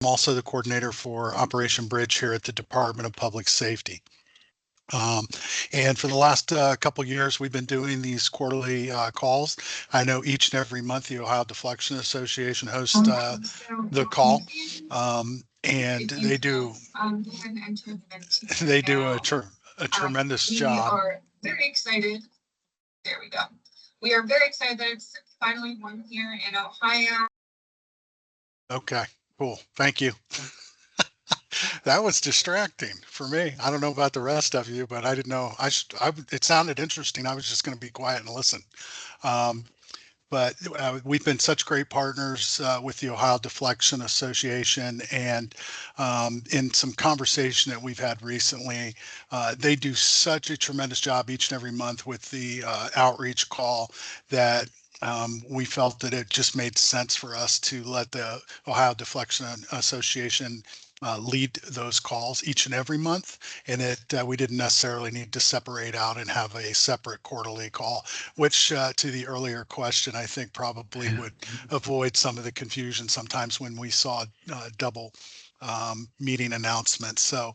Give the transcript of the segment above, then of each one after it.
also the coordinator for Operation Bridge here at the Department of Public Safety. Um, and for the last couple of years, we've been doing these quarterly calls. I know each and every month the Ohio Deflection Association hosts the call, and they do a tremendous job. We are very excited. There we go. We are very excited that it's finally one here in Ohio. Okay, cool. Thank you. That was distracting for me. I don't know about the rest of you, but I didn't know. It sounded interesting. I was just going to be quiet and listen. But we've been such great partners with the Ohio Deflection Association, and in some conversation that we've had recently, they do such a tremendous job each and every month with the outreach call that we felt that it just made sense for us to let the Ohio Deflection Association lead those calls each and every month, and we didn't necessarily need to separate out and have a separate quarterly call, which to the earlier question, I think probably would avoid some of the confusion sometimes when we saw double meeting announcements. So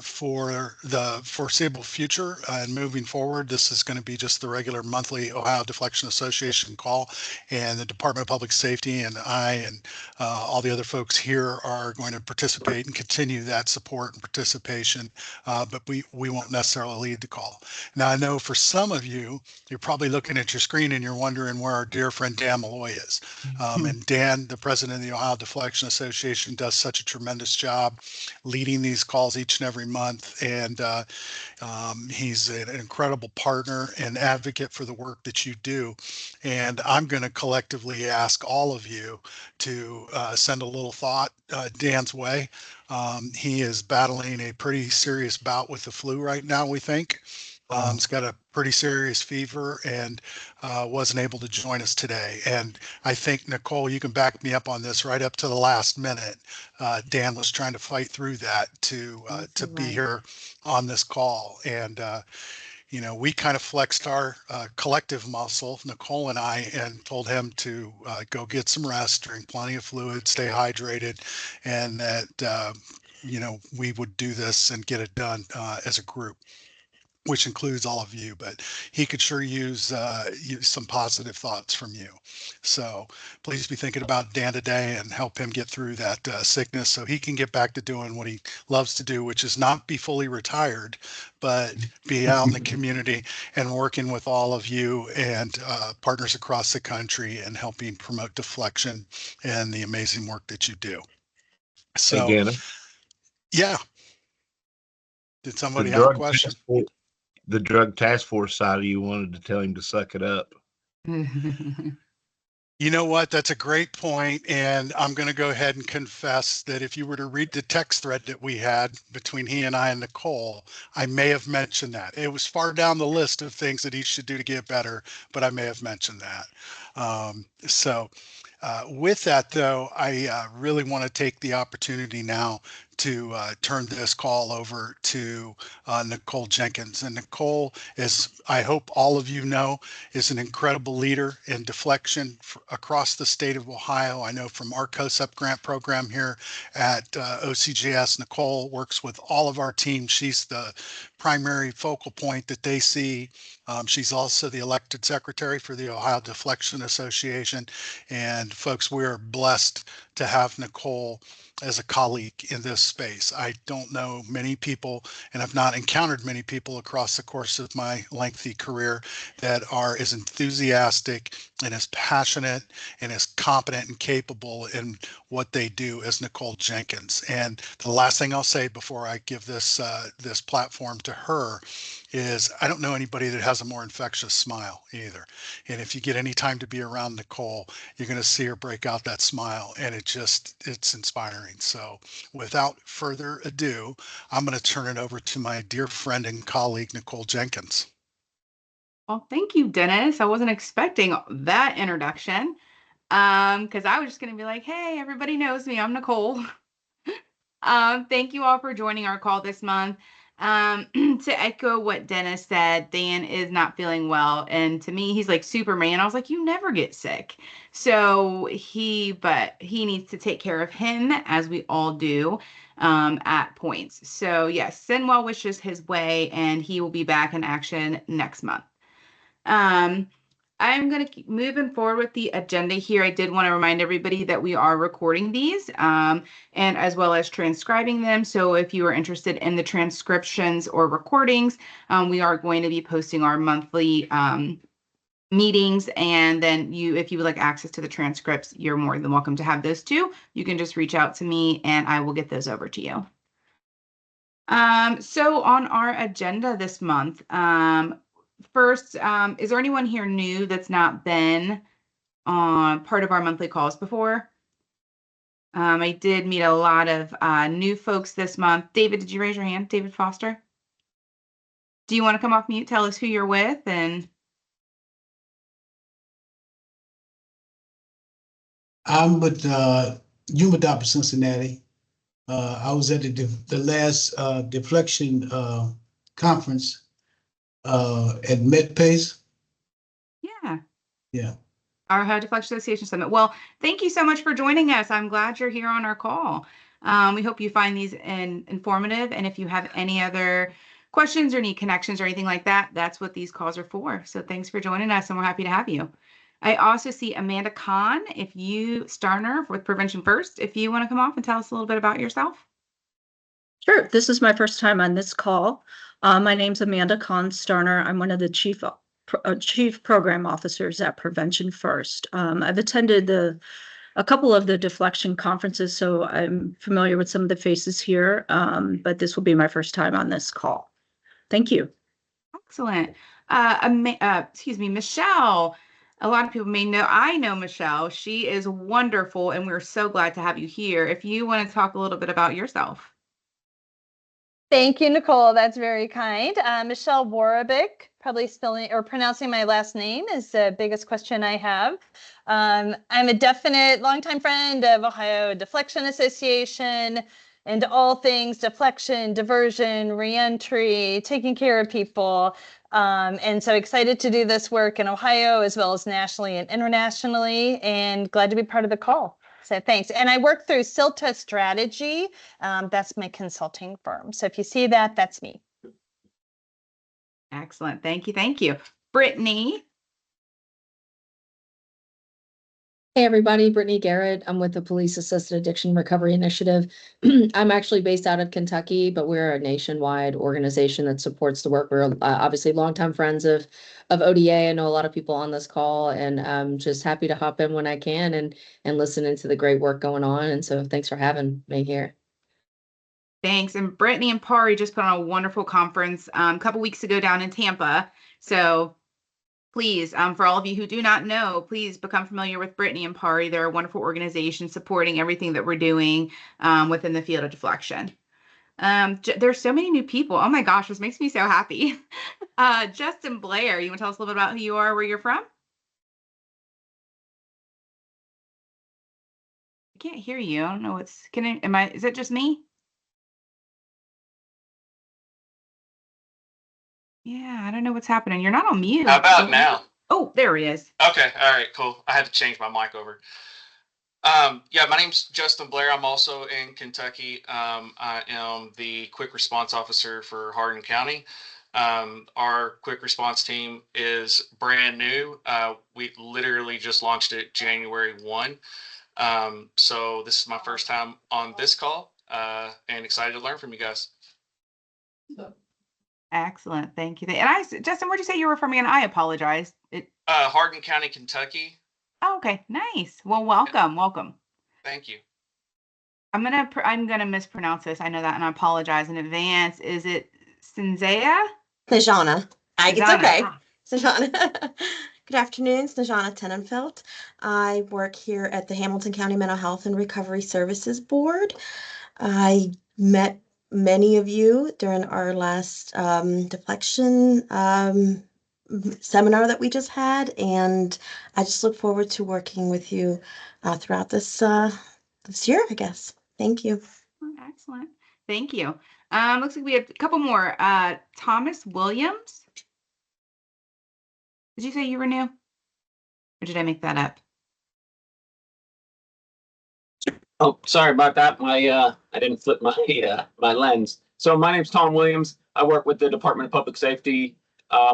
for the foreseeable future and moving forward, this is going to be just the regular monthly Ohio Deflection Association call, and the Department of Public Safety and I and all the other folks here are going to participate and continue that support and participation, but we won't necessarily lead the call. Now, I know for some of you, you're probably looking at your screen and you're wondering where our dear friend Dan Malloy is. And Dan, the president of the Ohio Deflection Association, does such a tremendous job leading these calls each and every month, and he's an incredible partner and advocate for the work that you do. And I'm going to collectively ask all of you to send a little thought Dan's way. He is battling a pretty serious bout with the flu right now, we think. He's got a pretty serious fever and wasn't able to join us today. And I think, Nicole, you can back me up on this. Right up to the last minute, Dan was trying to fight through that to be here on this call. And we kind of flexed our collective muscle, Nicole and I, and told him to go get some rest, drink plenty of fluid, stay hydrated, and that we would do this and get it done as a group, which includes all of you, but he could sure use some positive thoughts from you. So please be thinking about Dan today and help him get through that sickness so he can get back to doing what he loves to do, which is not be fully retired, but be out in the community and working with all of you and partners across the country and helping promote deflection and the amazing work that you do. So, yeah. Did somebody have a question? The drug task force side of you wanted to tell him to suck it up. You know what? That's a great point. And I'm going to go ahead and confess that if you were to read the text thread that we had between he and I and Nicole, I may have mentioned that. It was far down the list of things that he should do to get better, but I may have mentioned that. With that, though, I really want to take the opportunity now to turn this call over to Nicole Jenkins. And Nicole, as I hope all of you know, is an incredible leader in deflection across the state of Ohio. I know from our COSUP grant program here at OCGS, Nicole works with all of our teams. She's the primary focal point that they see. She's also the elected secretary for the Ohio Deflection Association. And folks, we are blessed to have Nicole as a colleague in this space. I don't know many people, and I've not encountered many people across the course of my lengthy career that are as enthusiastic and as passionate and as competent and capable in what they do as Nicole Jenkins. And the last thing I'll say before I give this this platform to her is I don't know anybody that has a more infectious smile either. And if you get any time to be around Nicole, you're going to see her break out that smile, and it's inspiring. So without further ado, I'm going to turn it over to my dear friend and colleague, Nicole Jenkins. Well, thank you, Dennis. I wasn't expecting that introduction because I was just going to be like, hey, everybody knows me. I'm Nicole. Thank you all for joining our call this month. To echo what Dennis said, Dan is not feeling well. And to me, he's like Superman. I was like, you never get sick. But he needs to take care of him, as we all do, at points. So yes, send well wishes his way, and he will be back in action next month. I'm going to keep moving forward with the agenda here. I did want to remind everybody that we are recording these, and as well as transcribing them. So if you are interested in the transcriptions or recordings, we are going to be posting our monthly meetings. And then if you would like access to the transcripts, you're more than welcome to have those too. You can just reach out to me and I will get those over to you. So on our agenda this month, first, is there anyone here new that's not been on part of our monthly calls before? I did meet a lot of new folks this month. David, did you raise your hand? David Foster? Do you want to come off mute? Tell us who you're with and. I'm with UMADOP Cincinnati. I was at the last deflection conference at MedPace. Yeah. Yeah. Our Ohio Deflection Association Summit. Well, thank you so much for joining us. I'm glad you're here on our call. We hope you find these informative. And if you have any other questions or need connections or anything like that, that's what these calls are for. So thanks for joining us, and we're happy to have you. I also see Amanda Kahn, Starner with Prevention First, if you want to come off and tell us a little bit about yourself. Sure. This is my first time on this call. My name's Amanda Kahn Starner. I'm one of the chief program officers at Prevention First. I've attended a couple of the deflection conferences, so I'm familiar with some of the faces here, but this will be my first time on this call. Thank you. Excellent. Michelle. A lot of people I know Michelle. She is wonderful, and we're so glad to have you here. If you want to talk a little bit about yourself. Thank you, Nicole. That's very kind. Michelle Warabik, probably spelling or pronouncing my last name is the biggest question I have. I'm a definite longtime friend of Ohio Deflection Association and all things deflection, diversion, reentry, taking care of people. And so excited to do this work in Ohio as well as nationally and internationally, and glad to be part of the call. So thanks. And I work through Silta Strategy. That's my consulting firm. So if you see that, that's me. Excellent. Thank you. Thank you. Brittany. Hey everybody, Brittany Garrett. I'm with the Police Assisted Addiction Recovery Initiative. I'm actually based out of Kentucky, but we're a nationwide organization that supports the work. We're obviously longtime friends of ODA. I know a lot of people on this call, and I'm just happy to hop in when I can and listen into the great work going on. And so thanks for having me here. Thanks. And Brittany and Pari just put on a wonderful conference a couple weeks ago down in Tampa. So please, for all of you who do not know, please become familiar with Brittany and Pari. They're a wonderful organization supporting everything that we're doing within the field of deflection. There's so many new people. Oh my gosh, this makes me so happy. Justin Blair, you want to tell us a little bit about who you are, where you're from? I can't hear you. I don't know is it just me? Yeah, I don't know what's happening. You're not on mute. How about now? Oh, there he is. Okay. All right, cool. I had to change my mic over. Yeah, my name's Justin Blair. I'm also in Kentucky. I am the quick response officer for Hardin County. Our quick response team is brand new. We literally just launched it January 1. So this is my first time on this call, and excited to learn from you guys. Excellent. Thank you. And Justin, where'd you say you were from again? I apologize. Hardin County, Kentucky. Oh, okay. Nice. Well, welcome. Welcome. Thank you. I'm gonna mispronounce this. I know that, and I apologize in advance. Is it Snezana? Snezana. It's okay. Ah. Snezana. Good afternoon, Snezana Tenenfeld. I work here at the Hamilton County Mental Health and Recovery Services Board. I met many of you during our last deflection seminar that we just had, and I just look forward to working with you throughout this year, I guess. Thank you. Excellent. Thank you. Looks like we have a couple more. Thomas Williams. Did you say you were new? Or did I make that up? Oh, sorry about that. I didn't flip my my lens. So my name's Tom Williams. I work with the Department of Public Safety,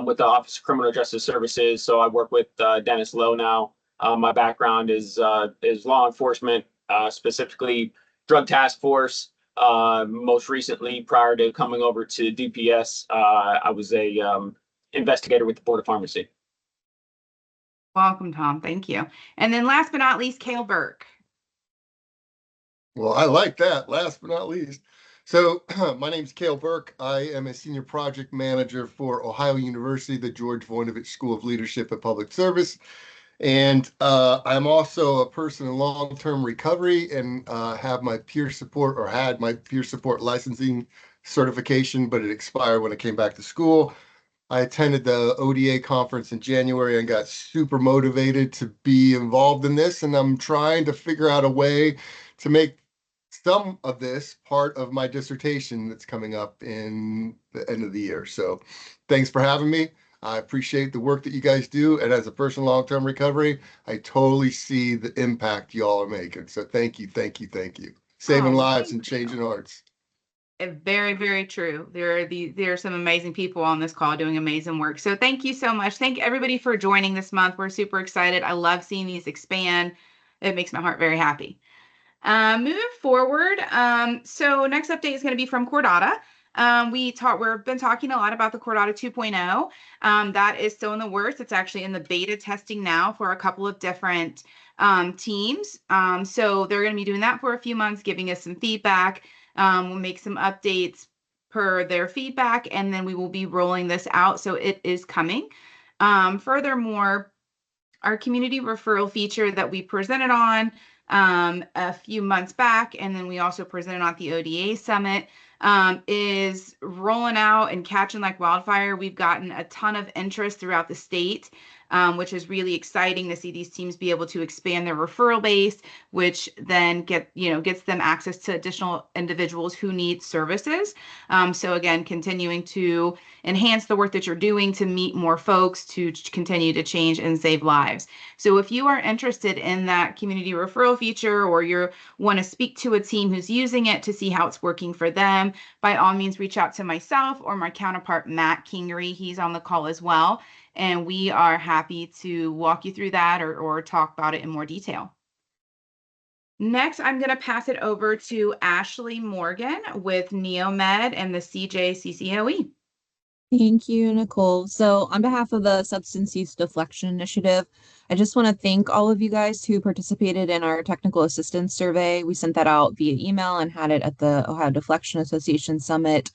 with the Office of Criminal Justice Services. So I work with Dennis Lowe now. My background is law enforcement, specifically Drug Task Force. Most recently, prior to coming over to DPS, I was a investigator with the Board of Pharmacy. Welcome, Tom. Thank you. And then last but not least, Cale Burke. Well, I like that. Last but not least. So my name's Cale Burke. I am a senior project manager for Ohio University, the George Voinovich School of Leadership and Public Service. And I'm also a person in long-term recovery and have my peer support, or had my peer support licensing certification, but it expired when I came back to school. I attended the ODA conference in January and got super motivated to be involved in this. And I'm trying to figure out a way to make some of this part of my dissertation that's coming up in the end of the year. So thanks for having me. I appreciate the work that you guys do. And as a person in long-term recovery, I totally see the impact y'all are making. So thank you, thank you, thank you. Saving lives and changing hearts. Very, very true. There are some amazing people on this call doing amazing work. So thank you so much. Thank everybody for joining this month. We're super excited. I love seeing these expand. It makes my heart very happy. Moving forward, so next update is going to be from Chordata. We've been talking a lot about the Chordata 2.0. That is still in the works. It's actually in the beta testing now for a couple of different teams. So they're going to be doing that for a few months, giving us some feedback. We'll make some updates per their feedback, and then we will be rolling this out. So it is coming. Furthermore, our community referral feature that we presented on a few months back, and then we also presented at the ODA Summit, is rolling out and catching like wildfire. We've gotten a ton of interest throughout the state, which is really exciting to see these teams be able to expand their referral base, which then gets them access to additional individuals who need services. So again, continuing to enhance the work that you're doing to meet more folks to continue to change and save lives. So if you are interested in that community referral feature, or you want to speak to a team who's using it to see how it's working for them, by all means, reach out to myself or my counterpart, Matt Kingery. He's on the call as well. And we are happy to walk you through that or talk about it in more detail. Next, I'm going to pass it over to Ashley Morgan with Neomed and the CJCCOE. Thank you, Nicole. So on behalf of the Substance Use Deflection Initiative, I just want to thank all of you guys who participated in our technical assistance survey. We sent that out via email and had it at the Ohio Deflection Association Summit,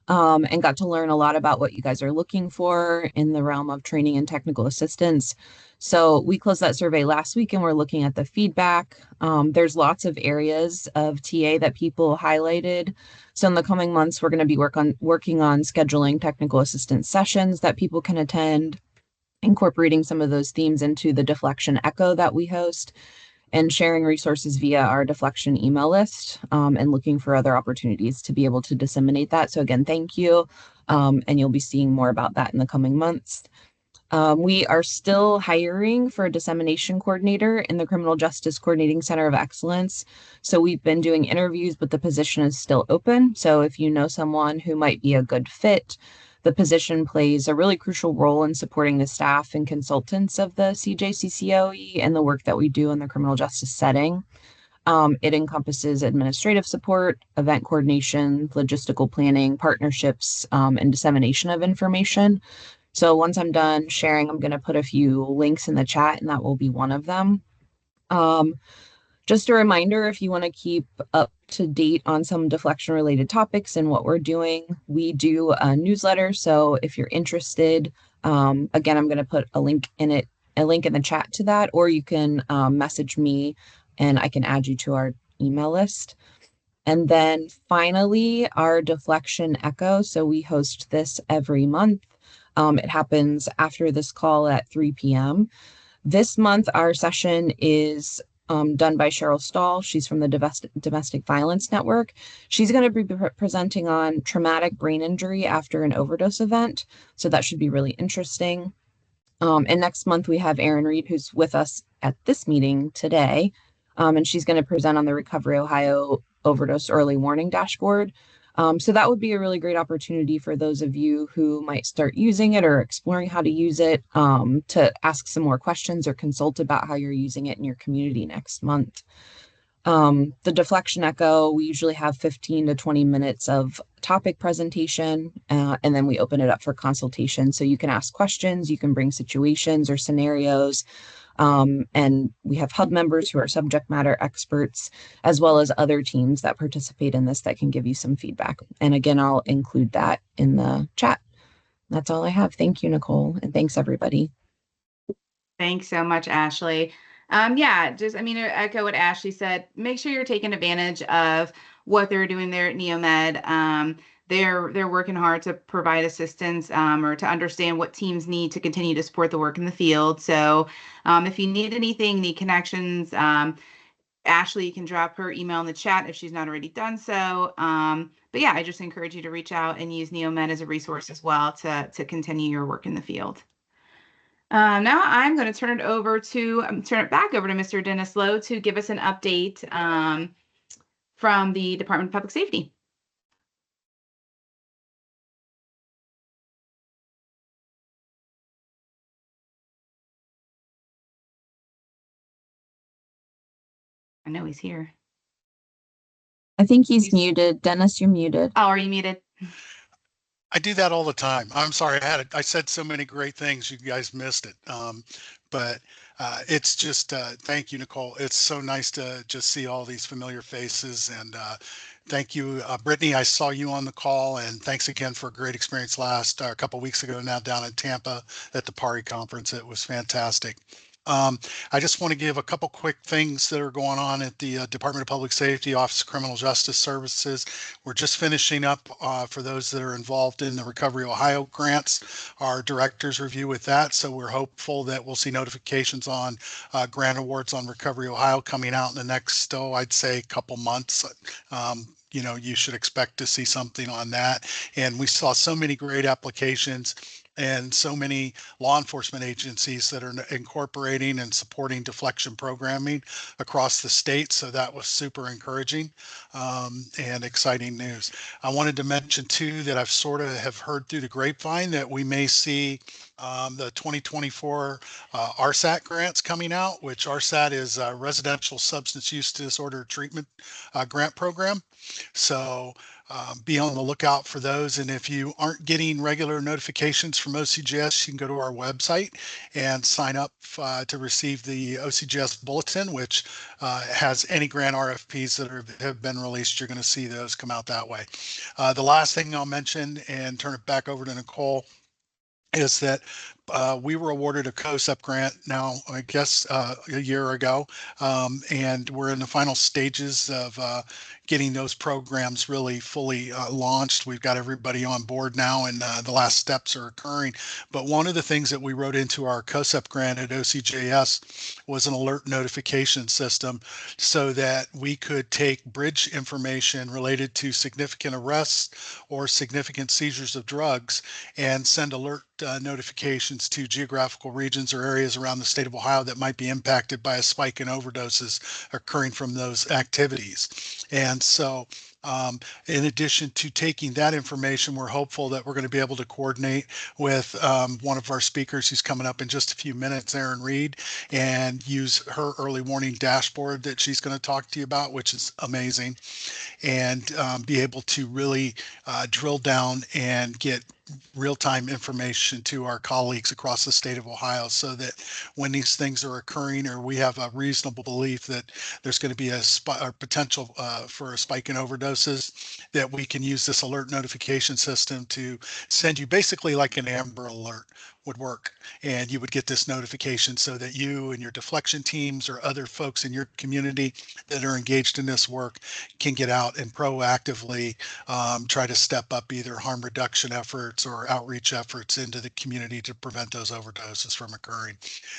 and got to learn a lot about what you guys are looking for in the realm of training and technical assistance. So we closed that survey last week and we're looking at the feedback. There's lots of areas of TA that people highlighted. So in the coming months, we're going to be working on scheduling technical assistance sessions that people can attend, incorporating some of those themes into the Deflection Echo that we host, and sharing resources via our Deflection email list, and looking for other opportunities to be able to disseminate that. So again, thank you. And you'll be seeing more about that in the coming months. We are still hiring for a dissemination coordinator in the Criminal Justice Coordinating Center of Excellence. So we've been doing interviews, but the position is still open. So if you know someone who might be a good fit, the position plays a really crucial role in supporting the staff and consultants of the CJCCOE and the work that we do in the criminal justice setting. It encompasses administrative support, event coordination, logistical planning, partnerships, and dissemination of information. So once I'm done sharing, I'm going to put a few links in the chat, and that will be one of them. Just a reminder, if you want to keep up to date on some deflection related topics and what we're doing, we do a newsletter. So if you're interested, again, I'm going to put a link in the chat to that, or you can message me and I can add you to our email list. And then finally, our Deflection Echo. So we host this every month. It happens after this call at 3 p.m. This month, our session is done by Cheryl Stahl. She's from the Domestic Violence Network. She's going to be presenting on traumatic brain injury after an overdose event. So that should be really interesting. And next month we have Erin Reed, who's with us at this meeting today. And she's going to present on the Recovery Ohio Overdose Early Warning Dashboard. So that would be a really great opportunity for those of you who might start using it or exploring how to use it, to ask some more questions or consult about how you're using it in your community next month. The Deflection Echo, we usually have 15 to 20 minutes of topic presentation, and then we open it up for consultation. So you can ask questions, you can bring situations or scenarios. And we have hub members who are subject matter experts, as well as other teams that participate in this that can give you some feedback. And again, I'll include that in the chat. That's all I have. Thank you, Nicole, and thanks everybody. Thanks so much, Ashley. Yeah, just, I mean, echo what Ashley said. Make sure you're taking advantage of what they're doing there at Neomed. They're working hard to provide assistance, or to understand what teams need to continue to support the work in the field. So if you need anything, need connections, Ashley, you can drop her email in the chat if she's not already done so. But yeah, I just encourage you to reach out and use Neomed as a resource as well to continue your work in the field. Now I'm going to turn it back over to Mr. Dennis Lowe to give us an update from the Department of Public Safety. I know he's here. I think he's muted. Dennis, you're muted. Oh, are you muted? I do that all the time. I'm sorry. I said so many great things. You guys missed it. But it's just, thank you, Nicole. It's so nice to just see all these familiar faces. And thank you, Brittany. I saw you on the call, and thanks again for a great experience a couple of weeks ago now down in Tampa at the PARI conference. It was fantastic. I just want to give a couple quick things that are going on at the Department of Public Safety, Office of Criminal Justice Services. We're just finishing up, for those that are involved in the Recovery Ohio grants, our director's review with that. So we're hopeful that we'll see notifications on grant awards on Recovery Ohio coming out in the next, I'd say couple months. You should expect to see something on that. And we saw so many great applications and so many law enforcement agencies that are incorporating and supporting deflection programming across the state. So that was super encouraging and exciting news. I wanted to mention too that I've sort of have heard through the grapevine that we may see the 2024 RSAT grants coming out, which RSAT is a Residential Substance Use Disorder Treatment Grant Program. So be on the lookout for those. And if you aren't getting regular notifications from OCGS, you can go to our website and sign up to receive the OCGS bulletin, which has any grant RFPs that have been released. You're going to see those come out that way. The last thing I'll mention and turn it back over to Nicole is that we were awarded a COSEP grant now, I guess, a year ago, and we're in the final stages of getting those programs really fully launched. We've got everybody on board now, and the last steps are occurring. But one of the things that we wrote into our COSEP grant at OCJS was an alert notification system so that we could take bridge information related to significant arrests or significant seizures of drugs and send alert notifications to geographical regions or areas around the state of Ohio that might be impacted by a spike in overdoses occurring from those activities. And so in addition to taking that information, we're hopeful that we're going to be able to coordinate with one of our speakers who's coming up in just a few minutes, Erin Reed, and use her early warning dashboard that she's going to talk to you about, which is amazing, and be able to really drill down and get real-time information to our colleagues across the state of Ohio so that when these things are occurring or we have a reasonable belief that there's going to be a potential for a spike in overdoses, that we can use this alert notification system to send you basically like an Amber Alert, would work. And you would get this notification so that you and your deflection teams or other folks in your community that are engaged in this work can get out and proactively try to step up either harm reduction efforts or outreach efforts into the community to prevent those overdoses from occurring.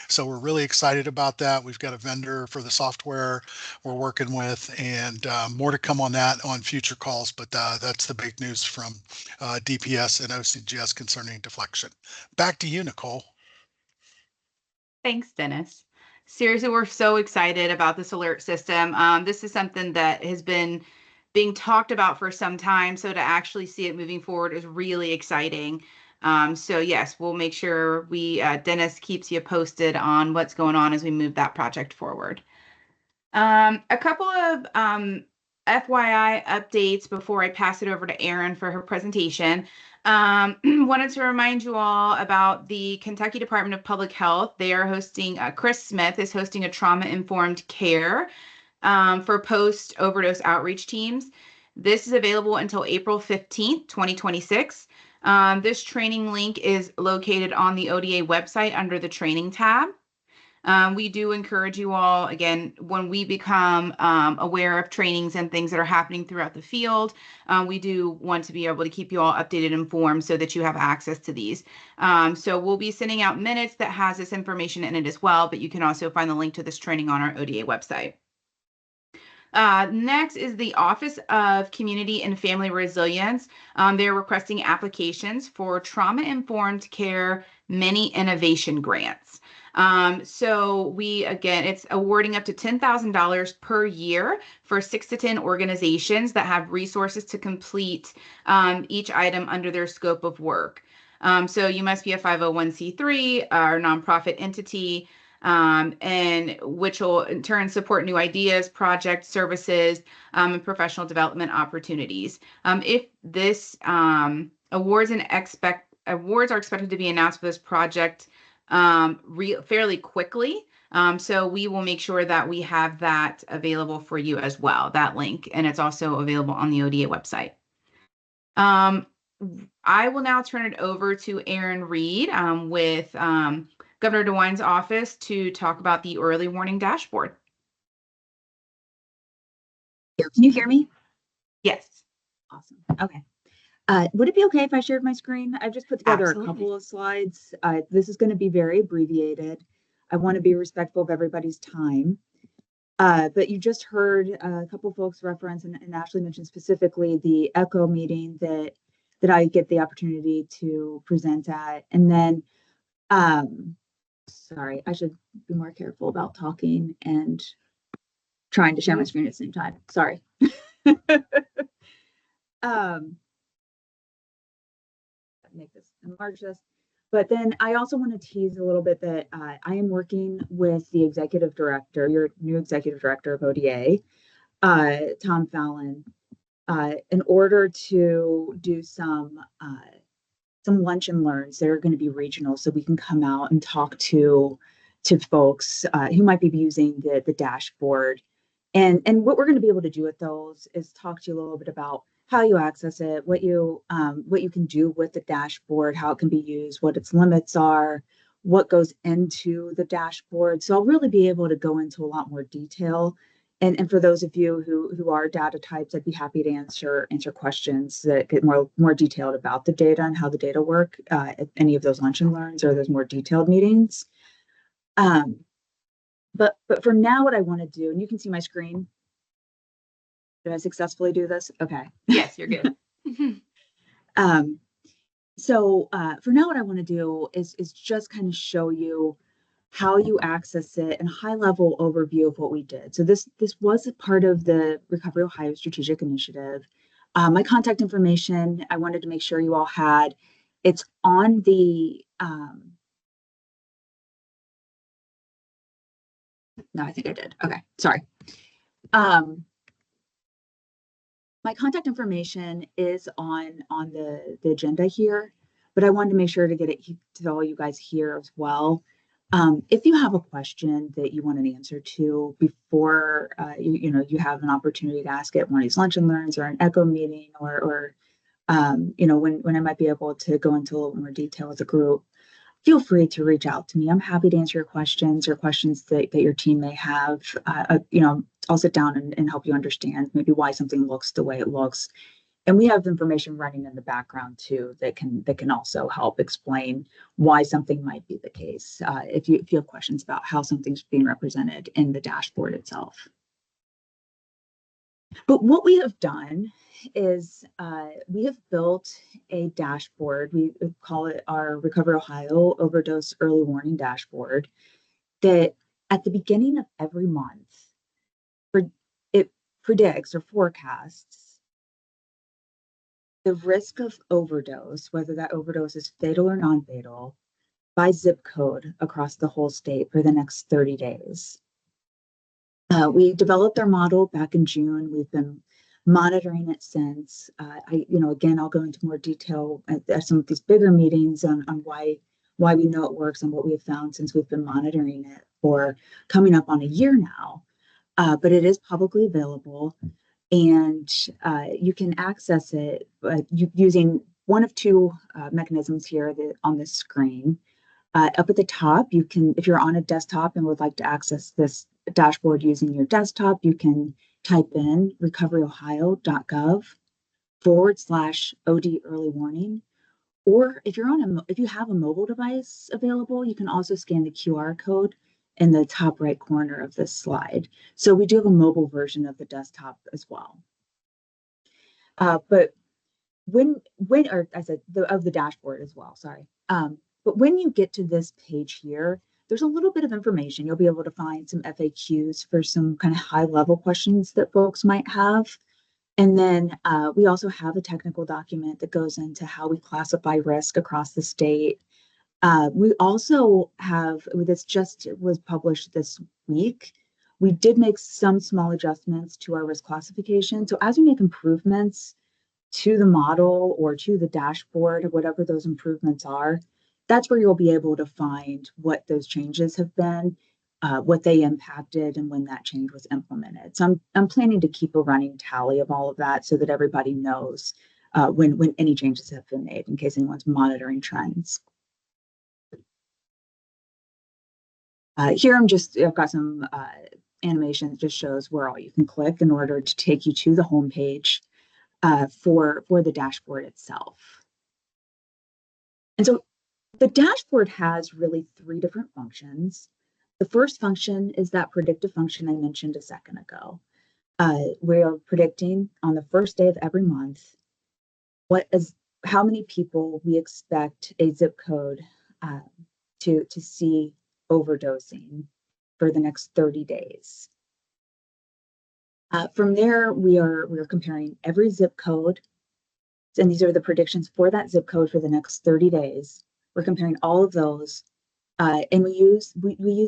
So we're really excited about that. We've got a vendor for the software we're working with, and more to come on that on future calls. But that's the big news from DPS and OCGS concerning deflection. Back to you, Nicole. Thanks, Dennis. Seriously, we're so excited about this alert system. This is something that has been being talked about for some time. So to actually see it moving forward is really exciting. So yes, we'll make sure Dennis keeps you posted on what's going on as we move that project forward. A couple of FYI updates before I pass it over to Erin for her presentation. Wanted to remind you all about the Kentucky Department of Public Health. They are hosting, Chris Smith is hosting a trauma-informed care for post-overdose outreach teams. This is available until April 15th, 2026. This training link is located on the ODA website under the training tab. We do encourage you all, again, when we become aware of trainings and things that are happening throughout the field, we do want to be able to keep you all updated and informed so that you have access to these. So we'll be sending out minutes that has this information in it as well, but you can also find the link to this training on our ODA website. Next is the Office of Community and Family Resilience. They're requesting applications for trauma-informed care mini innovation grants. So it's awarding up to $10,000 per year for 6 to 10 organizations that have resources to complete each item under their scope of work. So you must be a 501c3 or nonprofit entity, and which will in turn support new ideas, projects, services, and professional development opportunities. If this awards are expected to be announced for this project fairly quickly. So we will make sure that we have that available for you as well, that link, and it's also available on the ODA website. I will now turn it over to Erin Reed with Governor DeWine's office to talk about the early warning dashboard. Can you hear me? Yes. Awesome. Okay. Would it be okay if I shared my screen? I've just put together Absolutely. a couple of slides. This is going to be very abbreviated. I want to be respectful of everybody's time. But you just heard a couple of folks reference, and Ashley mentioned specifically the ECHO meeting that I get the opportunity to present at. And then, sorry, I should be more careful about talking and trying to share my screen at the same time. Sorry. Make this enlarge this. But then I also want to tease a little bit that I am working with the executive director, your new executive director of ODA, Tom Fallon, in order to do some lunch and learns that are going to be regional, so we can come out and talk to folks who might be using the dashboard. And what we're going to be able to do with those is talk to you a little bit about how you access it, what you can do with the dashboard, how it can be used, what its limits are, what goes into the dashboard. So I'll really be able to go into a lot more detail. And for those of you who are data types, I'd be happy to answer questions that get more detailed about the data and how the data work at any of those lunch and learns or those more detailed meetings. But for now, what I want to do, and you can see my screen. Did I successfully do this? Okay. Yes, you're good. So for now, what I want to do is just kind of show you how you access it and a high-level overview of what we did. So this was a part of the Recovery Ohio Strategic Initiative. My contact information, I wanted to make sure you all had. It's on the no, I think I did. Okay, sorry. My contact information is on the agenda here, but I wanted to make sure to get it to all you guys here as well. If you have a question that you want an answer to before you have an opportunity to ask at one of these lunch and learns or an ECHO meeting or when I might be able to go into a little more detail as a group, feel free to reach out to me. I'm happy to answer your questions or questions that your team may have. I'll sit down and help you understand maybe why something looks the way it looks. And we have information running in the background too that can also help explain why something might be the case. If you have questions about how something's being represented in the dashboard itself. But what we have done is we have built a dashboard. We call it our Recovery Ohio Overdose Early Warning Dashboard that at the beginning of every month, it predicts or forecasts the risk of overdose, whether that overdose is fatal or non-fatal, by zip code across the whole state for the next 30 days. We developed our model back in June. We've been monitoring it since. Again, I'll go into more detail at some of these bigger meetings on why we know it works and what we have found since we've been monitoring it for coming up on a year now. But it is publicly available, and you can access it using one of two mechanisms here on this screen. Up at the top, you can, if you're on a desktop and would like to access this dashboard using your desktop, you can type in recoveryohio.gov/OD early warning. Or if you have a mobile device available, you can also scan the QR code in the top right corner of this slide. So we do have a mobile version of the desktop as well. But of the dashboard as well, sorry. But when you get to this page here, there's a little bit of information. You'll be able to find some FAQs for some kind of high level questions that folks might have. And then we also have a technical document that goes into how we classify risk across the state. We also have, this just was published this week, we did make some small adjustments to our risk classification. So as we make improvements to the model or to the dashboard, or whatever those improvements are, that's where you'll be able to find what those changes have been, what they impacted, and when that change was implemented. So I'm planning to keep a running tally of all of that so that everybody knows when any changes have been made, in case anyone's monitoring trends. Here I've got some animation that just shows where all you can click in order to take you to the home page for the dashboard itself. And so the dashboard has really three different functions. The first function is that predictive function I mentioned a second ago. We are predicting on the first day of every month how many people we expect a zip code to see overdosing for the next 30 days. From there, we are comparing every zip code, and these are the predictions for that zip code for the next 30 days. We're comparing all of those, and we use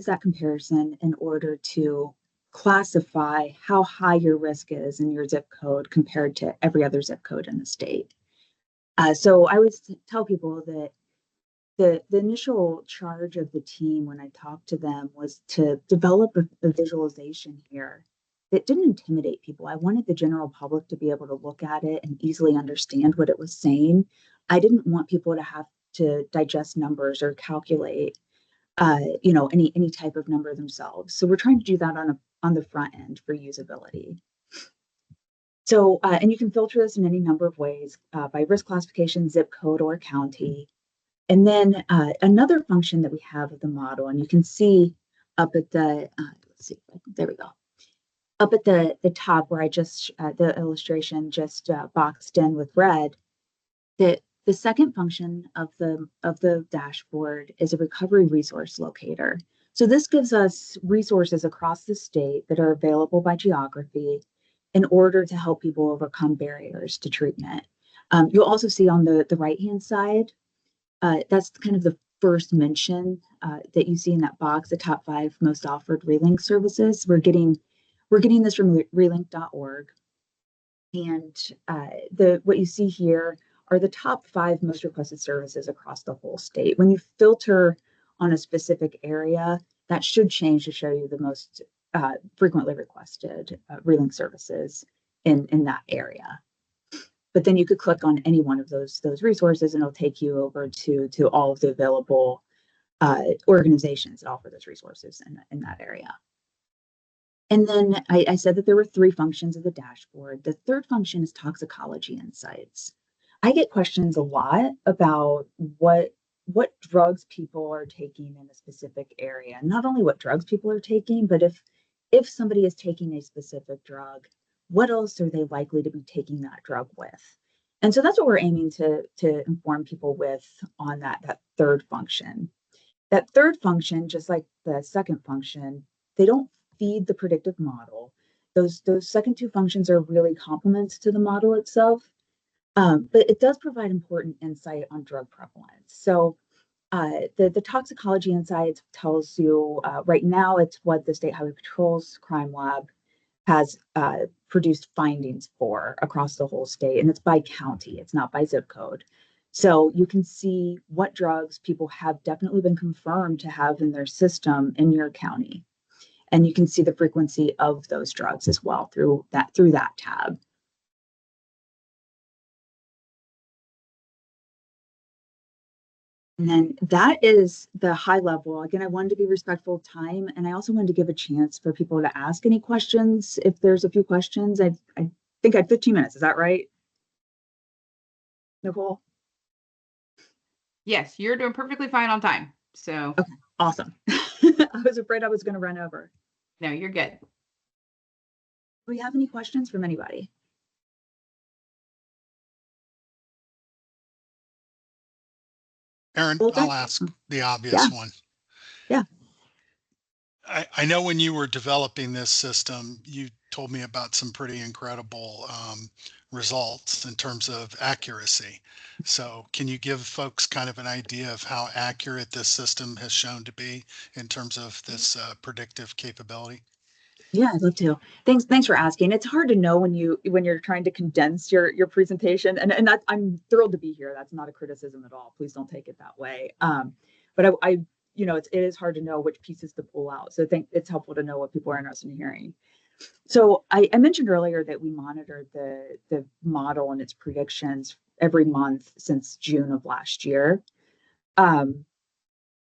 that comparison in order to classify how high your risk is in your zip code compared to every other zip code in the state. So I always tell people that the initial charge of the team when I talked to them was to develop a visualization here that didn't intimidate people. I wanted the general public to be able to look at it and easily understand what it was saying. I didn't want people to have to digest numbers or calculate, any type of number themselves. So we're trying to do that on the front end for usability. So, and you can filter this in any number of ways by risk classification, zip code, or county. And then another function that we have of the model, and you can see up at the, let's see, there we go. Up at the top where I just, the illustration just boxed in with red, that the second function of the dashboard is a recovery resource locator. So this gives us resources across the state that are available by geography in order to help people overcome barriers to treatment. You'll also see on the right-hand side, that's kind of the first mention that you see in that box, the top 5 most offered relink services. We're getting this from relink.org. And what you see here are the top 5 most requested services across the whole state. When you filter on a specific area, that should change to show you the most frequently requested relink services in that area. But then you could click on any one of those resources and it'll take you over to all of the available organizations that offer those resources in that area. And then I said that there were 3 functions of the dashboard. The third function is toxicology insights. I get questions a lot about what drugs people are taking in a specific area. Not only what drugs people are taking, but if somebody is taking a specific drug, what else are they likely to be taking that drug with? And so that's what we're aiming to inform people with on that third function. That third function, just like the second function, they don't feed the predictive model. Those second 2 functions are really complements to the model itself, but it does provide important insight on drug prevalence. So the toxicology insights tells you right now it's what the State Highway Patrol's crime lab has produced findings for across the whole state, and it's by county, it's not by zip code. So you can see what drugs people have definitely been confirmed to have in their system in your county. And you can see the frequency of those drugs as well through that tab. And then that is the high level. Again, I wanted to be respectful of time, and I also wanted to give a chance for people to ask any questions. If there's a few questions, I think I had 15 minutes. Is that right, Nicole? Yes, you're doing perfectly fine on time. So okay, awesome. I was afraid I was going to run over. No, you're good. Do we have any questions from anybody? Aaron, I'll ask the obvious one. Yeah. I know when you were developing this system, you told me about some pretty incredible results in terms of accuracy. So can you give folks kind of an idea of how accurate this system has shown to be in terms of this predictive capability? Yeah, I'd love to. Thanks for asking. It's hard to know when you're trying to condense your presentation, and that I'm thrilled to be here. That's not a criticism at all. Please don't take it that way. But I it is hard to know which pieces to pull out. So I think it's helpful to know what people are interested in hearing. So I mentioned earlier that we monitored the model and its predictions every month since June of last year.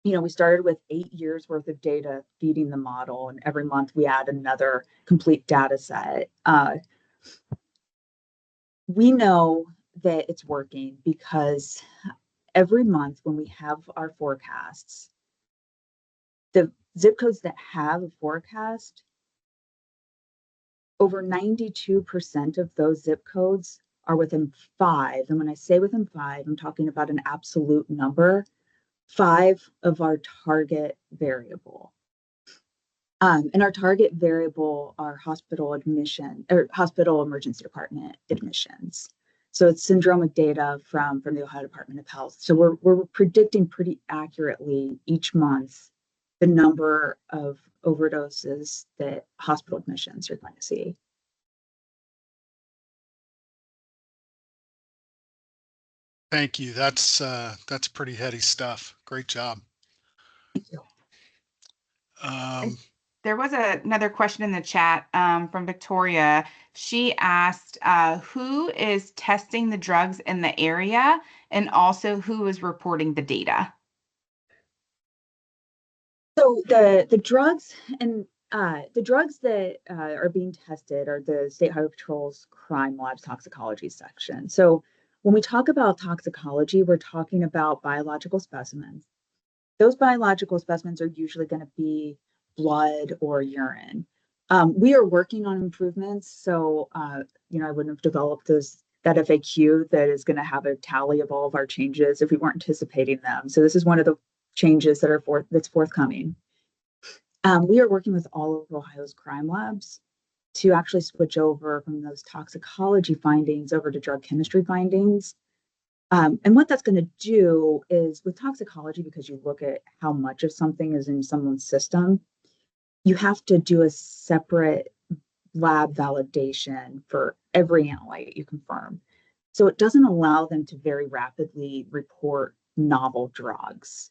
We started with 8 years worth of data feeding the model, and every month we add another complete data set. We know that it's working because every month when we have our forecasts, the zip codes that have a forecast, over 92% of those zip codes are within 5. And when I say within 5, I'm talking about an absolute number, 5 of our target variable. And our target variable are hospital admission or hospital emergency department admissions. So it's syndromic data from the Ohio Department of Health. So we're predicting pretty accurately each month the number of overdoses that hospital admissions are going to see. Thank you. That's pretty heady stuff. Great job. Thank you. There was another question in the chat from Victoria. She asked who is testing the drugs in the area and also who is reporting the data. So the drugs and the drugs that are being tested are the State Highway Patrol's crime lab's toxicology section. So when we talk about toxicology, we're talking about biological specimens. Those biological specimens are usually going to be blood or urine. We are working on improvements. So, I wouldn't have developed that FAQ that is going to have a tally of all of our changes if we weren't anticipating them. So this is one of the changes that's forthcoming. We are working with all of Ohio's crime labs to actually switch over from those toxicology findings over to drug chemistry findings. And what that's going to do is with toxicology, because you look at how much of something is in someone's system, you have to do a separate lab validation for every analyte you confirm. So it doesn't allow them to very rapidly report novel drugs.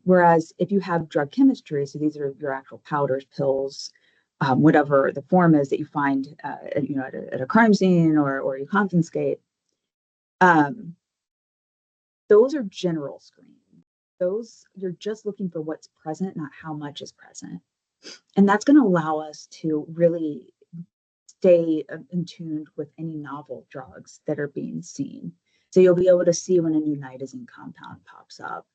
Whereas if you have drug chemistry, so these are your actual powders, pills, whatever the form is that you find at a crime scene or you confiscate, those are general screening. those, you're just looking for what's present, not how much is present. And that's going to allow us to really stay in tune with any novel drugs that are being seen. So you'll be able to see when a new nitazene compound pops up.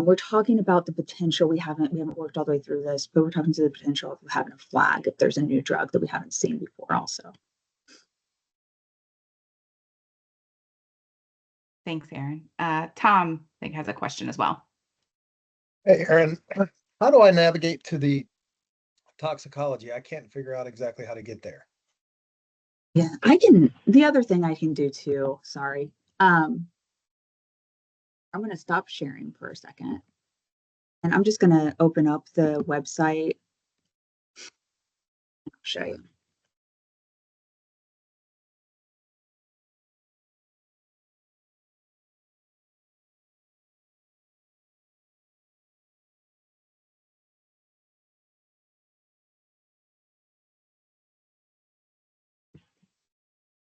We're talking about the potential. We haven't worked all the way through this, but we're talking to the potential of having a flag if there's a new drug that we haven't seen before also. Thanks, Erin. Tom, I think, has a question as well. Hey, Erin, how do I navigate to the toxicology? I can't figure out exactly how to get there. Yeah, the other thing I can do too, sorry. I'm going to stop sharing for a second. And I'm just going to open up the website. I'll show you.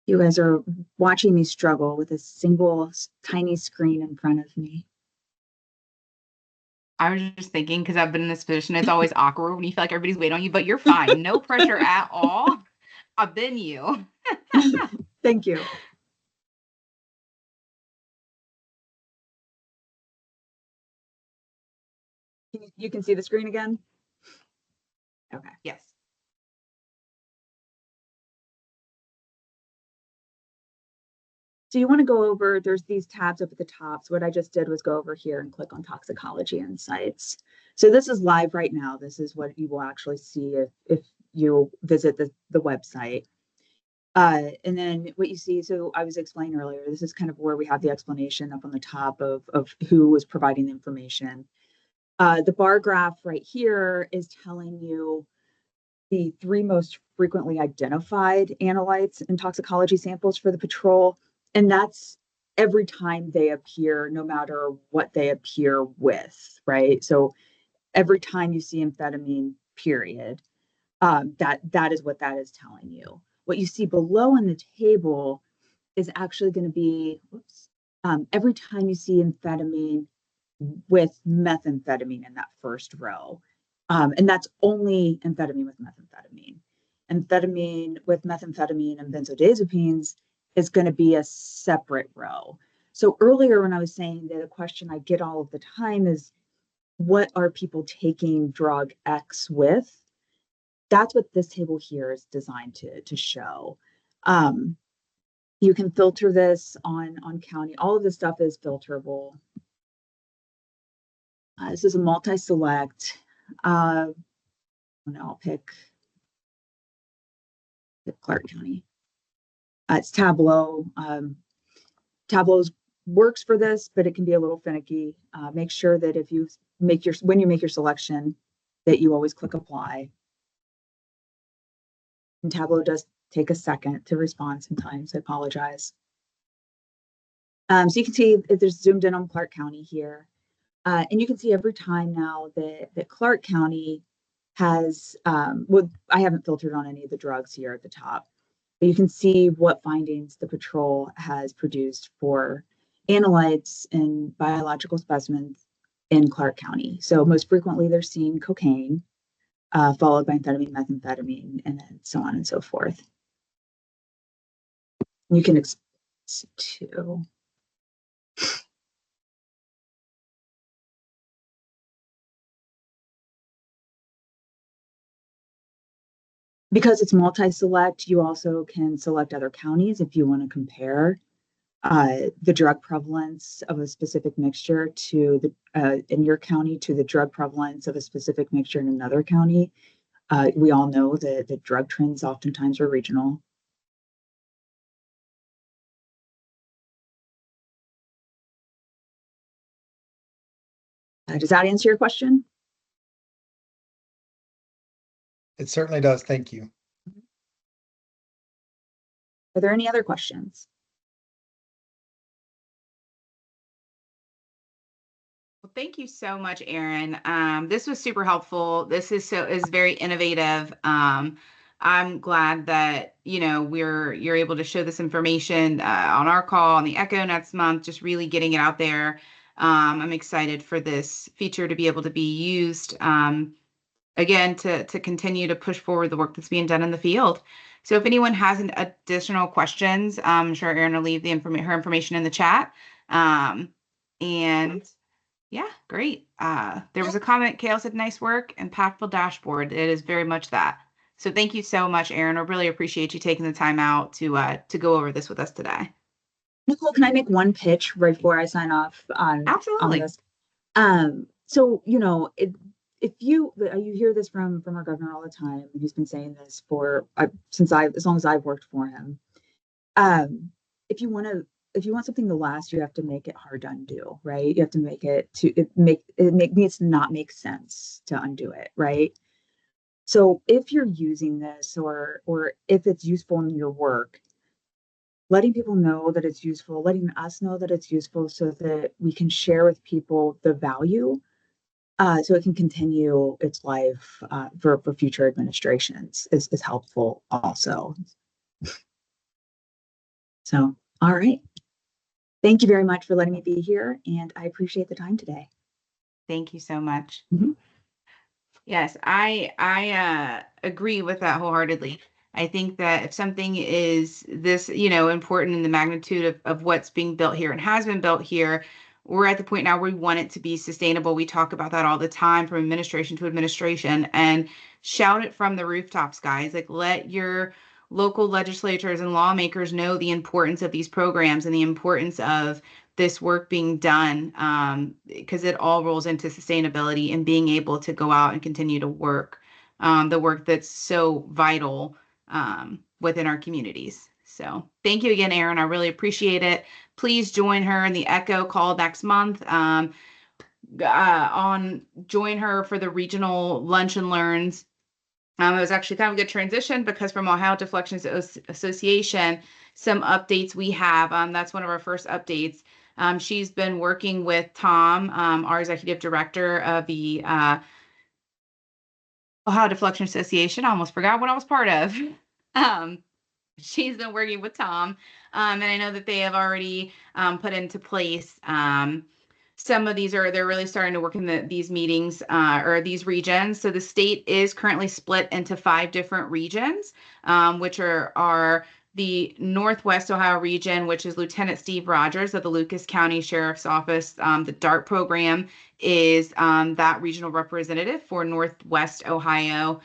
You guys are watching me struggle with a single tiny screen in front of me. I was just thinking, because I've been in this position, it's always awkward when you feel like everybody's waiting on you, but you're fine. No pressure at all. I've been you. Thank you. You can see the screen again? Okay. Yes. So you want to go over, there's these tabs up at the top. So what I just did was go over here and click on Toxicology Insights. So this is live right now. This is what you will actually see if you visit the website. And then what you see, so I was explaining earlier, this is kind of where we have the explanation up on the top of who was providing the information. The bar graph right here is telling you the 3 most frequently identified analytes in toxicology samples for the patrol. And that's every time they appear, no matter what they appear with, right? So every time you see amphetamine, period, that is what that is telling you. What you see below in the table is actually going to be, every time you see amphetamine with methamphetamine in that first row. And that's only amphetamine with methamphetamine. Amphetamine with methamphetamine and benzodiazepines is going to be a separate row. So earlier when I was saying that the question I get all of the time is, what are people taking drug X with? That's what this table here is designed to show. You can filter this on county. All of this stuff is filterable. This is a multi-select. I'll pick Clark County. It's Tableau. Tableau works for this, but it can be a little finicky. Make sure that if you when you make your selection, that you always click apply. And Tableau does take a second to respond sometimes. I apologize. So you can see there's zoomed in on Clark County here. And you can see every time now that Clark County has, well, I haven't filtered on any of the drugs here at the top, but you can see what findings the patrol has produced for analytes in biological specimens in Clark County. So most frequently they're seeing cocaine, followed by amphetamine, methamphetamine, and then so on and so forth. You can see too. Because it's multi-select, you also can select other counties if you want to compare the drug prevalence of a specific mixture to the in your county to the drug prevalence of a specific mixture in another county. We all know that the drug trends oftentimes are regional. Does that answer your question? It certainly does. Thank you. Are there any other questions? Well, thank you so much, Erin. This was super helpful. This is very innovative. I'm glad that you're able to show this information on our call on the Echo next month, just really getting it out there. I'm excited for this feature to be able to be used again to continue to push forward the work that's being done in the field. So if anyone has an additional questions, I'm sure Erin will leave her information in the chat. And yeah, great. There was a comment, Kale said, nice work, impactful dashboard. It is very much that. So thank you so much, Erin. I really appreciate you taking the time out to go over this with us today. Nicole, can I make one pitch right before I sign off on Absolutely. this? So, you know, if you hear this from our governor all the time, he's been saying this for as long as I've worked for him. If you want something to last, you have to make it hard to undo, right? You have to make it needs to not make sense to undo it, right? So if you're using this or if it's useful in your work, letting people know that it's useful, letting us know that it's useful so that we can share with people the value, so it can continue its life for future administrations is helpful also. So, all right. Thank you very much for letting me be here, and I appreciate the time today. Thank you so much. Mm-hmm. Yes, I agree with that wholeheartedly. I think that if something is this, important in the magnitude of what's being built here and has been built here, we're at the point now where we want it to be sustainable. We talk about that all the time from administration to administration, and shout it from the rooftops, guys. Like, let your local legislators and lawmakers know the importance of these programs and the importance of this work being done, because it all rolls into sustainability and being able to go out and continue to work the work that's so vital within our communities. So thank you again, Erin. I really appreciate it. Please join her in the ECHO call next month. Join her for the regional lunch and learns. It was actually kind of a good transition because from Ohio Deflections Association, some updates we have. That's one of our first updates. She's been working with Tom, our executive director of the Ohio Deflection Association. I almost forgot what I was part of. She's been working with Tom, and I know that they have already put into place some of these they're really starting to work in these meetings or these regions. So the state is currently split into 5 different regions, which are the Northwest Ohio region, which is Lieutenant Steve Rogers of the Lucas County Sheriff's Office. The DART program is that regional representative for Northwest Ohio.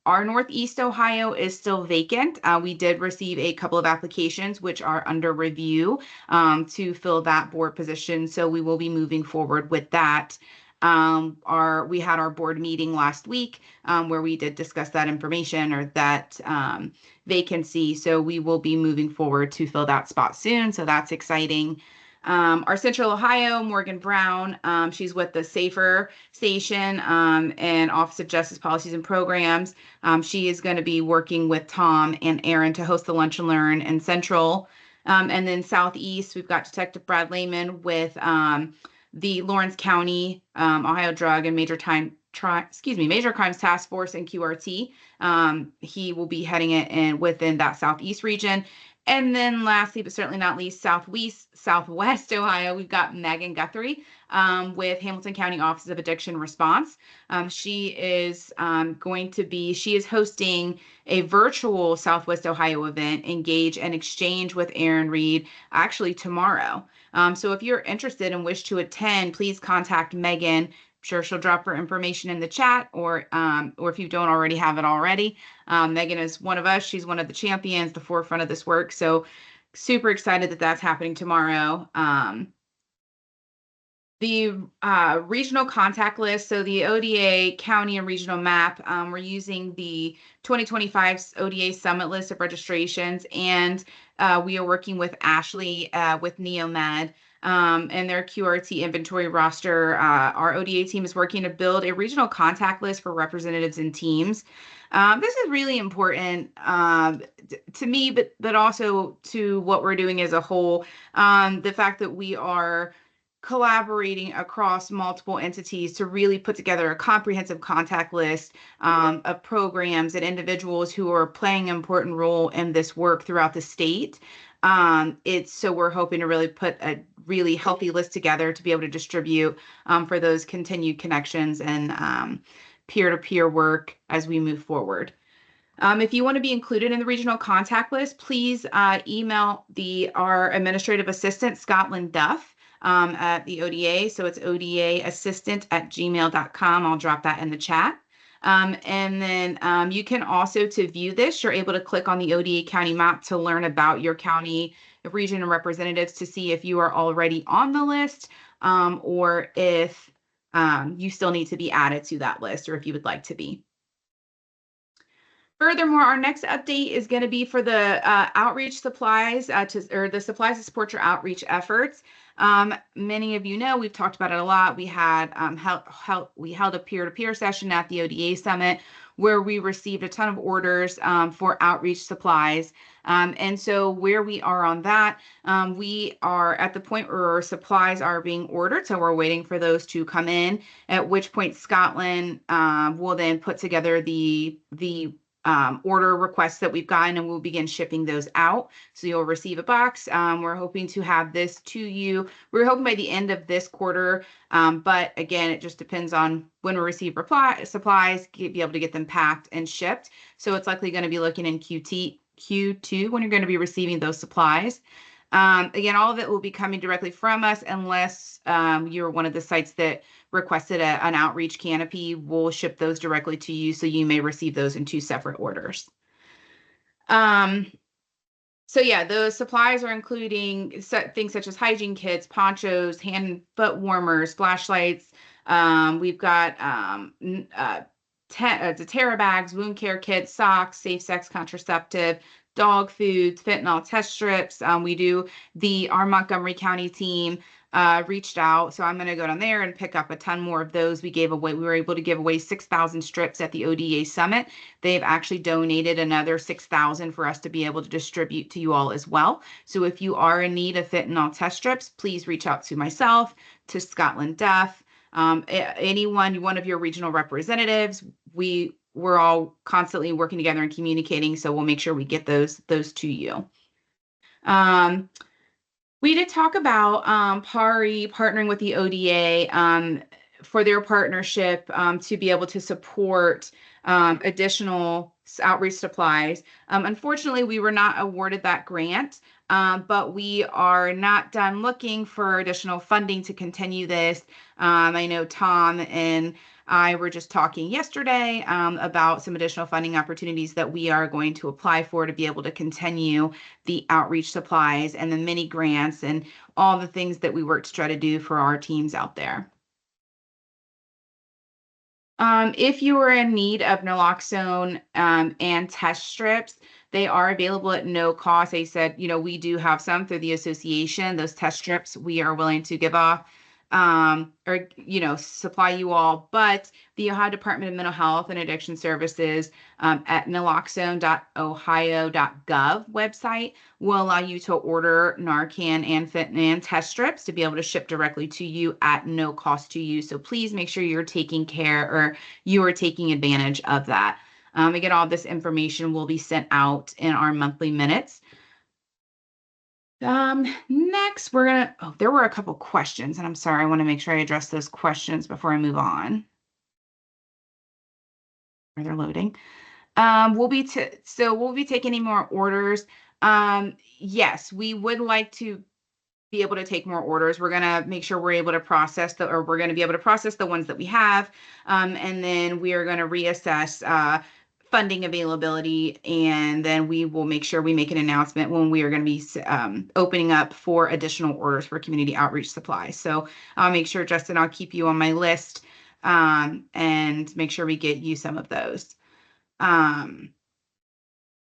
Our Northeast Ohio is still vacant. We did receive a couple of applications which are under review to fill that board position. So we will be moving forward with that. We had our board meeting last week where we did discuss that information or that vacancy. So we will be moving forward to fill that spot soon. So that's exciting. Our Central Ohio, Morgan Brown, she's with the SAFER Station and Office of Justice Policies and Programs. She is going to be working with Tom and Erin to host the Lunch and Learn in Central. And then Southeast, we've got Detective Brad Lehman with the Lawrence County Ohio Drug and Major Crimes Task Force and QRT. He will be heading it within that Southeast region. And then lastly, but certainly not least, Southwest Ohio, we've got Megan Guthrie with Hamilton County Office of Addiction Response. She is hosting a virtual Southwest Ohio event, Engage and Exchange with Erin Reed, actually tomorrow. So if you're interested and wish to attend, please contact Megan. I'm sure she'll drop her information in the chat, or if you don't already have it already. Megan is one of us. She's one of the champions, the forefront of this work. So super excited that that's happening tomorrow. The regional contact list, so the ODA county and regional map, we're using the 2025 ODA summit list of registrations, and we are working with Ashley with Neomed and their QRT inventory roster. Our ODA team is working to build a regional contact list for representatives and teams. This is really important to me, but also to what we're doing as a whole. The fact that we are collaborating across multiple entities to really put together a comprehensive contact list of programs and individuals who are playing an important role in this work throughout the state. So we're hoping to really put a really healthy list together to be able to distribute for those continued connections and peer-to-peer work as we move forward. If you want to be included in the regional contact list, please email our administrative assistant, Scotland Duff, at the ODA. So it's odaassistant@gmail.com. I'll drop that in the chat. And then you can also, to view this, you're able to click on the ODA county map to learn about your county region and representatives to see if you are already on the list or if you still need to be added to that list or if you would like to be. Furthermore, our next update is going to be for the outreach supplies the supplies to support your outreach efforts. Many of you know, we've talked about it a lot. We had we held a peer-to-peer session at the ODA Summit where we received a ton of orders for outreach supplies. And so where we are on that, we are at the point where our supplies are being ordered. So we're waiting for those to come in, at which point Scotland will then put together the order requests that we've gotten, and we'll begin shipping those out. So you'll receive a box. We're hoping to have this to you. We're hoping by the end of this quarter, but again, it just depends on when we receive supplies, be able to get them packed and shipped. So it's likely going to be looking in Q2 when you're going to be receiving those supplies. Again, all of it will be coming directly from us unless you're one of the sites that requested an outreach canopy. We'll ship those directly to you, so you may receive those in 2 separate orders. So yeah, those supplies are including things such as hygiene kits, ponchos, hand and foot warmers, flashlights. We've got Terra bags, wound care kits, socks, safe sex contraceptive, dog foods, fentanyl test strips. Our Montgomery County team reached out. So I'm going to go down there and pick up a ton more of those. We were able to give away 6,000 strips at the ODA Summit. They've actually donated another 6,000 for us to be able to distribute to you all as well. So if you are in need of fentanyl test strips, please reach out to myself, to Scotland Duff, one of your regional representatives. We're all constantly working together and communicating, so we'll make sure we get those to you. We did talk about PARI partnering with the ODA for their partnership to be able to support additional outreach supplies. Unfortunately, we were not awarded that grant, but we are not done looking for additional funding to continue this. I know Tom and I were just talking yesterday about some additional funding opportunities that we are going to apply for to be able to continue the outreach supplies and the mini grants and all the things that we work to try to do for our teams out there. If you are in need of naloxone and test strips, they are available at no cost. They said, we do have some through the association. Those test strips we are willing to give off supply you all, but the Ohio Department of Mental Health and Addiction Services at naloxone.ohio.gov website will allow you to order Narcan and fentanyl test strips to be able to ship directly to you at no cost to you. So please make sure you're taking care or you are taking advantage of that. Again, all this information will be sent out in our monthly minutes. Next, there were a couple questions, and I'm sorry, I want to make sure I address those questions before I move on. They're loading. We'll be taking any more orders. Yes, we would like to be able to take more orders. We're going to make sure we're able to process we're going to be able to process the ones that we have. And then we are going to reassess, funding availability, and then we will make sure we make an announcement when we are going to be opening up for additional orders for community outreach supplies. So I'll make sure, Justin, I'll keep you on my list and make sure we get you some of those.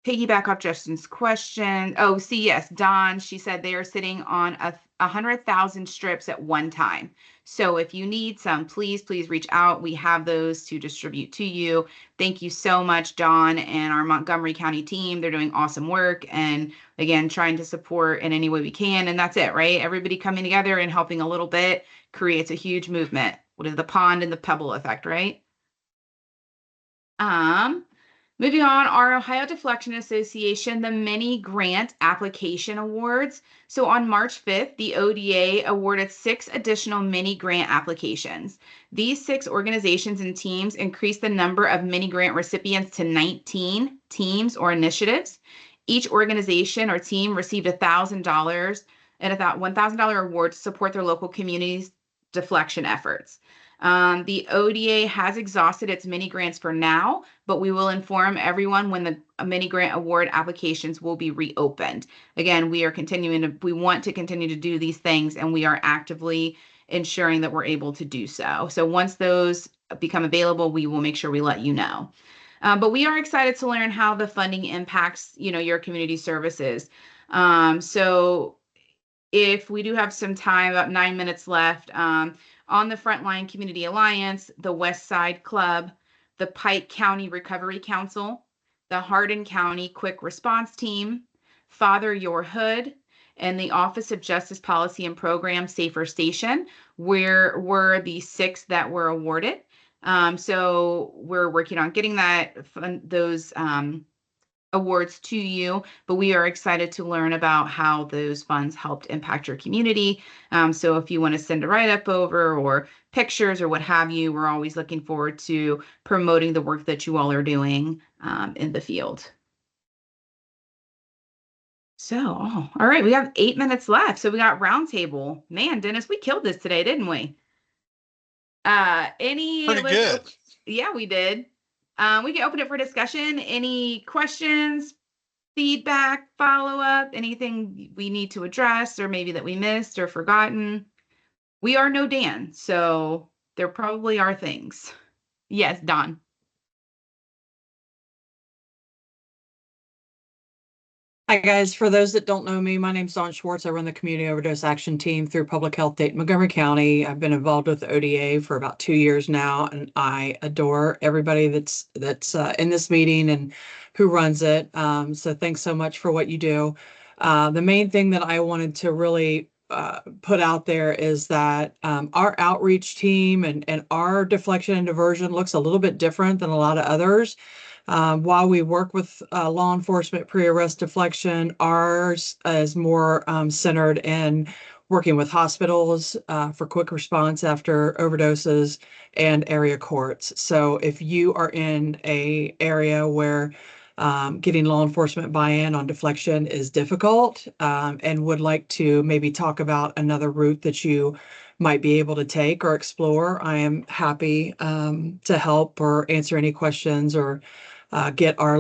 piggyback off Justin's question. Oh, see, yes, Dawn, she said they are sitting on 100,000 strips at one time. So if you need some, please reach out. We have those to distribute to you. Thank you so much, Dawn, and our Montgomery County team. They're doing awesome work, and again, trying to support in any way we can. And that's it, right? Everybody coming together and helping a little bit creates a huge movement. What is the pond and the pebble effect, right? Moving on, our Ohio Deflection Association, the mini grant application awards. So on March 5th, the ODA awarded 6 additional mini grant applications. These 6 organizations and teams increased the number of mini grant recipients to 19 teams or initiatives. Each organization or team received $1,000 and a $1,000 award to support their local community's deflection efforts. The ODA has exhausted its mini grants for now, but we will inform everyone when the mini grant award applications will be reopened. Again, we want to continue to do these things, and we are actively ensuring that we're able to do so. So once those become available, we will make sure we let you know. But we are excited to learn how the funding impacts, your community services. So if we do have some time, about 9 minutes left, on the Frontline Community Alliance, the West Side Club, the Pike County Recovery Council, the Hardin County Quick Response Team, Father Your Hood, and the Office of Justice Policy and Program Safer Station, were the 6 that were awarded. So we're working on getting those awards to you, but we are excited to learn about how those funds helped impact your community. So if you want to send a write-up over or pictures or what have you, we're always looking forward to promoting the work that you all are doing in the field. So, all right, we have 8 minutes left. So we got roundtable. Man, Dennis, we killed this today, didn't we? Pretty good. Yeah, we did. We can open it for discussion. Any questions, feedback, follow-up, anything we need to address or maybe that we missed or forgotten? We are no Dan, so there probably are things. Yes, Don. Hi, guys. For those that don't know me, my name's Dawn Schwartz. I run the Community Overdose Action Team through Public Health Dayton Montgomery County. I've been involved with the ODA for about 2 years now, and I adore everybody that's in this meeting and who runs it. So thanks so much for what you do. The main thing that I wanted to really put out there is that our outreach team and our deflection and diversion looks a little bit different than a lot of others. While we work with law enforcement pre-arrest deflection, ours is more centered in working with hospitals for quick response after overdoses and area courts. So if you are in an area where getting law enforcement buy-in on deflection is difficult and would like to maybe talk about another route that you might be able to take or explore, I am happy to help or answer any questions or get our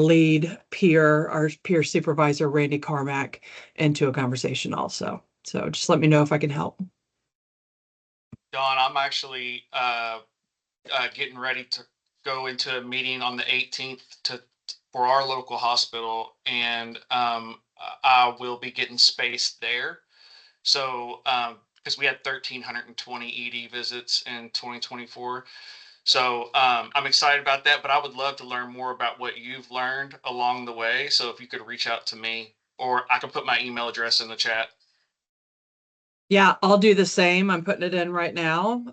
peer supervisor, Randy Carmack, into a conversation also. So just let me know if I can help. Dawn, I'm actually getting ready to go into a meeting on the 18th for our local hospital, and I will be getting space there. So because we had 1,320 ED visits in 2024. So I'm excited about that, but I would love to learn more about what you've learned along the way. So if you could reach out to me, or I can put my email address in the chat. Yeah, I'll do the same. I'm putting it in right now.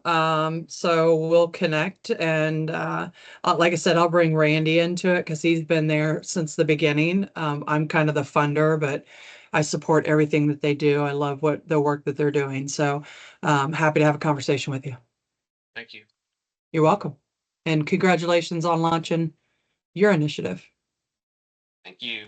So we'll connect, and like I said, I'll bring Randy into it because he's been there since the beginning. I'm kind of the funder, but I support everything that they do. I love the work that they're doing. So happy to have a conversation with you. Thank you. You're welcome. And congratulations on launching your initiative. Thank you.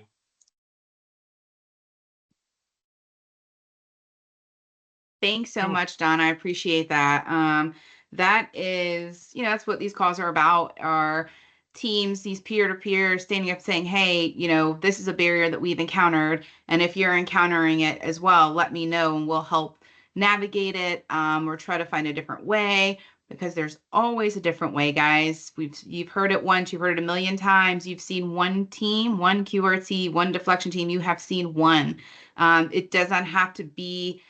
Thanks so much, Don. I appreciate that. That is, that's what these calls are about, are teams, these peer-to-peer standing up saying, hey, this is a barrier that we've encountered. And if you're encountering it as well, let me know and we'll help navigate it or try to find a different way. because there's always a different way, guys. You've heard it once, you've heard it a million times. You've seen one team, one QRT, one deflection team. You have seen one. It doesn't have to be,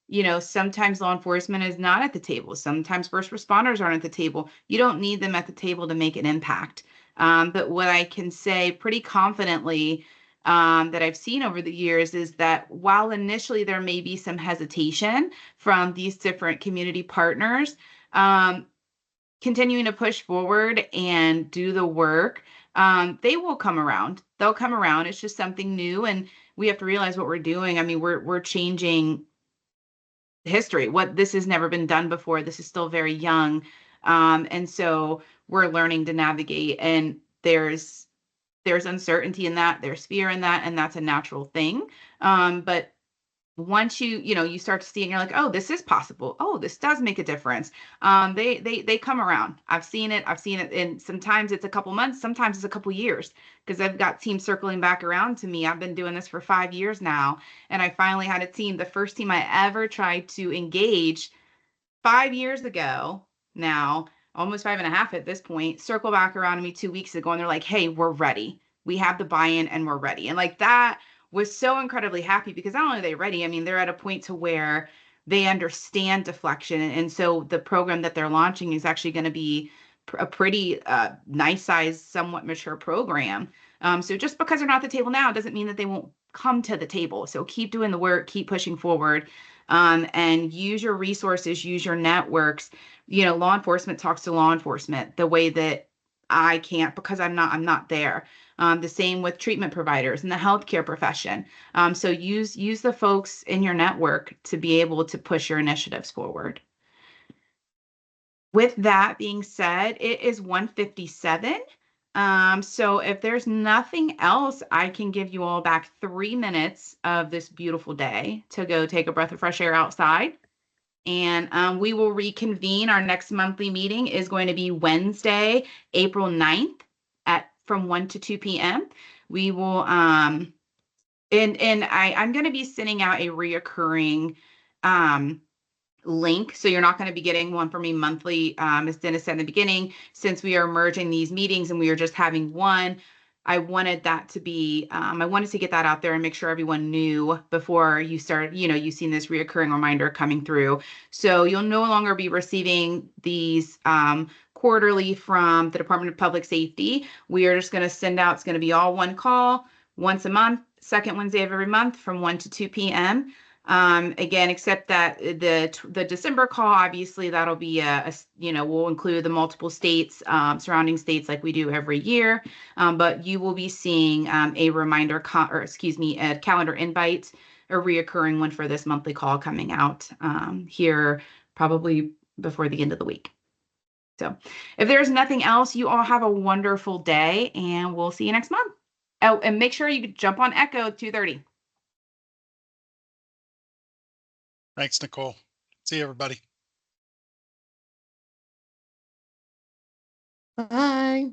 you know, sometimes law enforcement is not at the table. Sometimes first responders aren't at the table. You don't need them at the table to make an impact. But what I can say pretty confidently that I've seen over the years is that while initially there may be some hesitation from these different community partners, continuing to push forward and do the work, they will come around. They'll come around. It's just something new, and we have to realize what we're doing. I mean, we're changing history. What this has never been done before. This is still very young, and so we're learning to navigate. And there's uncertainty in that. There's fear in that, and that's a natural thing. But once you start to see and you're like, oh, this is possible. Oh, this does make a difference. They come around. I've seen it. And sometimes it's a couple months, sometimes it's a couple years, because I've got teams circling back around to me. I've been doing this for 5 years now. And I finally had a team, the first team I ever tried to engage 5 years ago now, almost 5.5 at this point, circle back around to me 2 weeks ago. And they're like, hey, we're ready. We have the buy-in and we're ready. And like that was so incredibly happy, because not only are they ready, I mean, they're at a point to where they understand deflection. And so the program that they're launching is actually going to be a pretty nice size, somewhat mature program. So just because they're not at the table now doesn't mean that they won't come to the table. So keep doing the work, keep pushing forward, and use your resources, use your networks. You know, law enforcement talks to law enforcement the way that I can't, because I'm not there. The same with treatment providers and the healthcare profession. So use the folks in your network to be able to push your initiatives forward. With that being said, it is 1:57. So if there's nothing else, I can give you all back 3 minutes of this beautiful day to go take a breath of fresh air outside. And we will reconvene. Our next monthly meeting is going to be Wednesday, April 9th from 1 to 2 p.m. We will, I'm going to be sending out a reoccurring link. So you're not going to be getting one from me monthly. As Dennis said in the beginning, since we are merging these meetings and we are just having one, I wanted that to be, I wanted to get that out there and make sure everyone knew before you start, you've seen this reoccurring reminder coming through. So you'll no longer be receiving these quarterly from the Department of Public Safety. We are just going to send out, it's going to be all one call once a month, second Wednesday of every month from 1 to 2 p.m. Again, except that the December call, obviously that'll be we'll include the multiple states, surrounding states like we do every year. But you will be seeing a reminder, a calendar invite, a reoccurring one for this monthly call coming out here probably before the end of the week. So if there's nothing else, you all have a wonderful day and we'll see you next month. Oh, and make sure you jump on Echo at 2:30. Thanks, Nicole. See you, everybody. Bye.